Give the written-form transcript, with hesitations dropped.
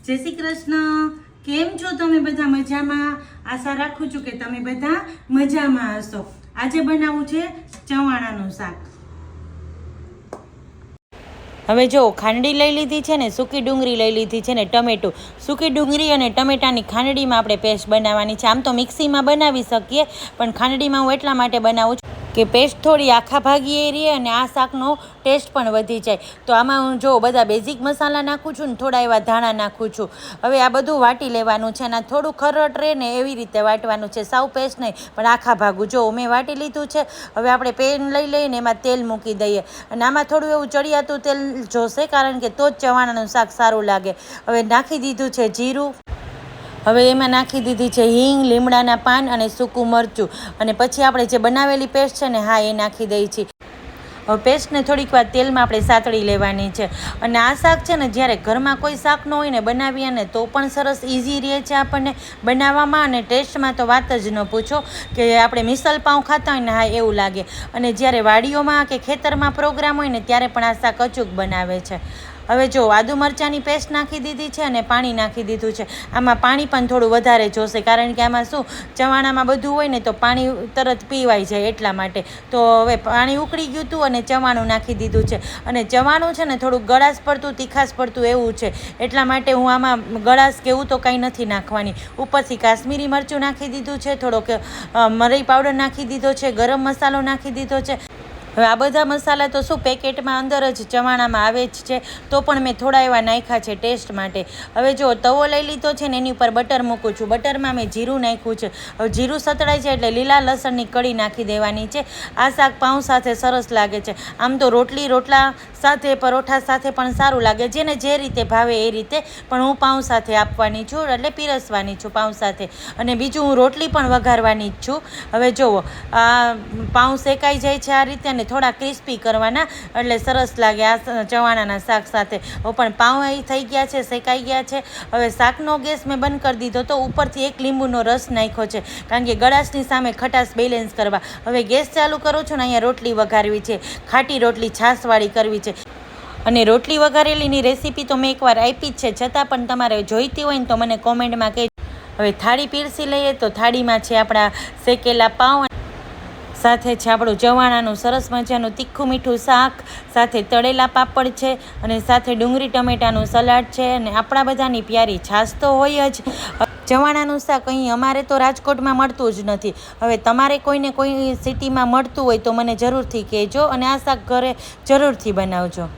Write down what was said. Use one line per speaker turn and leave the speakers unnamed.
જય શ્રી કૃષ્ણ। કેમ છો તમે બધા? મજામાં? આશા રાખું છું કે તમે બધા મજામાં હશો। આજે બનાવવું છે ચવાણાનું શાક। હવે જો ખાંડડી લઈ લીધી છે ને, સૂકી ડુંગળી લઈ લીધી છે ને, ટમેટું। સૂકી ડુંગળી અને ટમેટાની ખાંડડીમાં આપણે પેસ્ટ બનાવવાની છે। આમ તો મિક્સીમાં બનાવી શકીએ, પણ ખાંડડીમાં હું એટલા માટે બનાવું છું કે પેસ્ટ થોડી આખા ભાગી એ રહે અને આ શાકનો ટેસ્ટ પણ વધી જાય। તો આમાં હું જો બધા બેઝિક મસાલા નાખું છું ને, થોડા એવા ધાણા નાખું છું। હવે આ બધું વાટી લેવાનું છે અને આ થોડું ખરટ રહે ને એવી રીતે વાટવાનું છે, સાવ પેસ્ટ નહીં પણ આખા ભાગું। જો મેં વાટી લીધું છે। હવે આપણે પેન લઈ લઈને એમાં તેલ મૂકી દઈએ અને આમાં થોડું એવું ચડિયાતું તેલ જોશે, કારણ કે તો જ ચવાણાનું શાક સારું લાગે। હવે નાખી દીધું છે જીરું। હવે એમાં નાખી દીધી છે હિંગ, લીમડાના પાન અને સૂકું મરચું, અને પછી આપણે જે બનાવેલી પેસ્ટ છે ને, હા એ નાખી દઈએ છીએ। હવે પેસ્ટને થોડીક વાર તેલમાં આપણે સાતળી લેવાની છે। અને આ શાક છે ને, જ્યારે ઘરમાં કોઈ શાક ન હોય ને બનાવીએ ને તો પણ સરસ ઇઝી રહે છે આપણને બનાવવામાં, અને ટેસ્ટમાં તો વાત જ ન પૂછો કે આપણે મિસલ પાઉં ખાતા હોય ને, હા એવું લાગે। અને જ્યારે વાડીઓમાં કે ખેતરમાં પ્રોગ્રામ હોય ને ત્યારે પણ આ શાક અચૂક બનાવે છે। હવે જો આદુ મરચાંની પેસ્ટ નાખી દીધી છે અને પાણી નાખી દીધું છે। આમાં પાણી પણ થોડું વધારે જોશે, કારણ કે આમાં શું ચવાણામાં બધું હોય ને તો પાણી તરત પીવાઈ જાય એટલા માટે। તો હવે પાણી ઉકળી ગયું હતું અને ચવાણું નાખી દીધું છે। અને ચવાણું છે ને થોડુંક ગળાશ પડતું, તીખાશ પડતું એવું છે, એટલા માટે હું આમાં ગળાશ કે એવું તો કંઈ નથી નાખવાની। ઉપરથી કાશ્મીરી મરચું નાખી દીધું છે, થોડોક મરઈ પાવડર નાખી દીધો છે, ગરમ મસાલો નાખી દીધો છે। હવે આ બધા મસાલા તો શું પેકેટમાં અંદર જ ચવાણામાં આવે જ છે, તો પણ મેં થોડા એવા નાખ્યા છે ટેસ્ટ માટે। હવે જો તવો લઈ લીધો છે ને, એની ઉપર બટર મૂકું છું। બટરમાં મેં જીરું નાખ્યું છે। હવે જીરું સતળાય છે એટલે લીલા લસણની કળી નાખી દેવાની છે। આ શાક પાઉં સાથે સરસ લાગે છે। આમ તો રોટલા સાથે, પરોઠા સાથે પણ સારું લાગે, જેને જે રીતે ભાવે એ રીતે, પણ હું પાઉં સાથે આપવાની છું, એટલે પીરસવાની છું પાઉં સાથે। અને બીજું હું રોટલી પણ વઘારવાની જ છું। હવે જુઓ આ પાઉં શેકાઈ જાય છે આ રીતે, અને થોડા ક્રિસ્પી કરવાના એટલે સરસ લાગે આ ચવાણાના શાક સાથે। હવે પણ પાઉં એ થઈ ગયા છે, શેકાઈ ગયા છે। હવે શાકનો ગેસ મેં બંધ કરી દીધો, તો ઉપરથી એક લીંબુનો રસ નાખ્યો છે, કારણ કે ગળાશની સામે ખટાશ બેલેન્સ કરવા। હવે ગેસ ચાલુ કરું છું ને, અહીંયા રોટલી વઘારવી છે, ખાટી રોટલી છાશવાળી કરવી છે। અને રોટલી વઘારેલીની રેસીપી તો મેં એકવાર આપી જ છે, છતાં પણ તમારે જોઈતી હોય ને તો મને કોમેન્ટમાં કહેજો। હવે થાળી પીરસી લઈએ, તો થાળીમાં છે આપણા શેકેલા પાઉં, સાથે છે આપણું ચવાણાનું સરસ મજાનું તીખું મીઠું શાક, સાથે તળેલા પાપડ છે, અને સાથે ડુંગળી ટમેટાનું સલાડ છે, અને આપણા બધાની પ્યારી છાશ તો હોય જ। ચવાણાનું શાક અહીં અમારે તો રાજકોટમાં મળતું જ નથી। હવે તમારે કોઈને કોઈ સિટીમાં મળતું હોય તો મને જરૂરથી કહેજો, અને આ શાક ઘરે જરૂરથી બનાવજો।